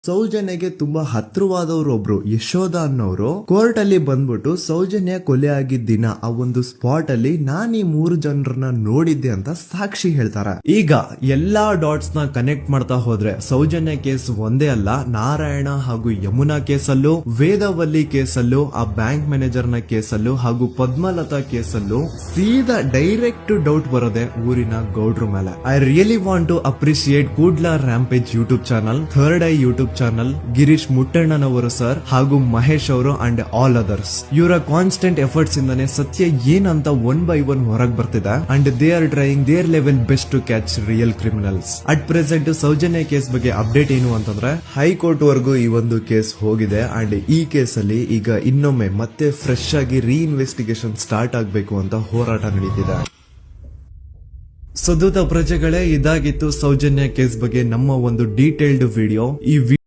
ಸೌಜನ್ಯಗೆ ತುಂಬಾ ಹತ್ರವಾದವರು ಒಬ್ರು ಯಶೋಧ ಅನ್ನೋರು ಕೋರ್ಟ್ ಅಲ್ಲಿ ಬಂದ್ಬಿಟ್ಟು ಸೌಜನ್ಯ ಕೊಲೆ ಆಗಿದ್ದ ದಿನ ಆ ಒಂದು ಸ್ಪಾಟ್ ಅಲ್ಲಿ ನಾನ್ ಈ 3 ಜನರನ್ನ ನೋಡಿದ್ದೆ ಅಂತ ಸಾಕ್ಷಿ ಹೇಳ್ತಾರೆ. ಈಗ ಎಲ್ಲಾ ಡಾಟ್ಸ್ ನ ಕನೆಕ್ಟ್ ಮಾಡ್ತಾ ಹೋದ್ರೆ ಸೌಜನ್ಯ ಕೇಸ್ ಒಂದೇ ಅಲ್ಲ, ನಾರಾಯಣ ಹಾಗೂ ಯಮುನಾ ಕೇಸಲ್ಲೂ, ವೇದವಲ್ಲಿ ಕೇಸಲ್ಲೂ, ಆ ಬ್ಯಾಂಕ್ ಮ್ಯಾನೇಜರ್ ನ ಕೇಸಲ್ಲೂ ಹಾಗೂ ಪದ್ಮಲತಾ ಕೇಸಲ್ಲೂ ಸೀದಾ ಡೈರೆಕ್ಟ್ ಡೌಟ್ ಬರೋದೆ ಊರಿನ ಗೌಡ್ರ ಮೇಲೆ. I really want to appreciate Kudla rampage YouTube channel, third eye YouTube channel, Girish ಮುಟ್ಟಣ್ಣನವರು ಸರ್ ಹಾಗೂ ಮಹೇಶ್ ಅವರು ಅಂಡ್ ಆಲ್ ಅದರ್ಸ್. ಇವರ ಕಾನ್ಸ್ಟೆಂಟ್ ಎಫರ್ಟ್ಸ್ ಇಂದಾನೆ ಸತ್ಯ ಏನಂತ 1 by 1 ಹೊರಗೆ ಬರ್ತಿದೆ and they are trying their level best to catch real criminals. At present Soujanya case ಬಗ್ಗೆ ಅಪ್ಡೇಟ್ ಏನು ಅಂತಂದ್ರೆ ಹೈಕೋರ್ಟ್ ವರೆಗೂ ಈ ಒಂದು ಕೇಸ್ ಹೋಗಿದೆ ಅಂಡ್ ಈ ಕೇಸ್ ಅಲ್ಲಿ ಈಗ ಇನ್ನೊಮ್ಮೆ ಮತ್ತೆ ಫ್ರೆಶ್ ಆಗಿ ರೀಇನ್ವೆಸ್ಟಿಗೇಷನ್ ಸ್ಟಾರ್ಟ್ ಆಗಬೇಕು ಅಂತ ಹೋರಾಟ ನಡೀತಿದೆ. ಸದುತ ಪ್ರಜೆಗಳೇ, ಇದಾಗಿತ್ತು ಸೌಜನ್ಯ ಕೇಸ್ ಬಗ್ಗೆ ನಮ್ಮ ಒಂದು ಡೀಟೇಲ್ಡ್ ವಿಡಿಯೋ. ಈ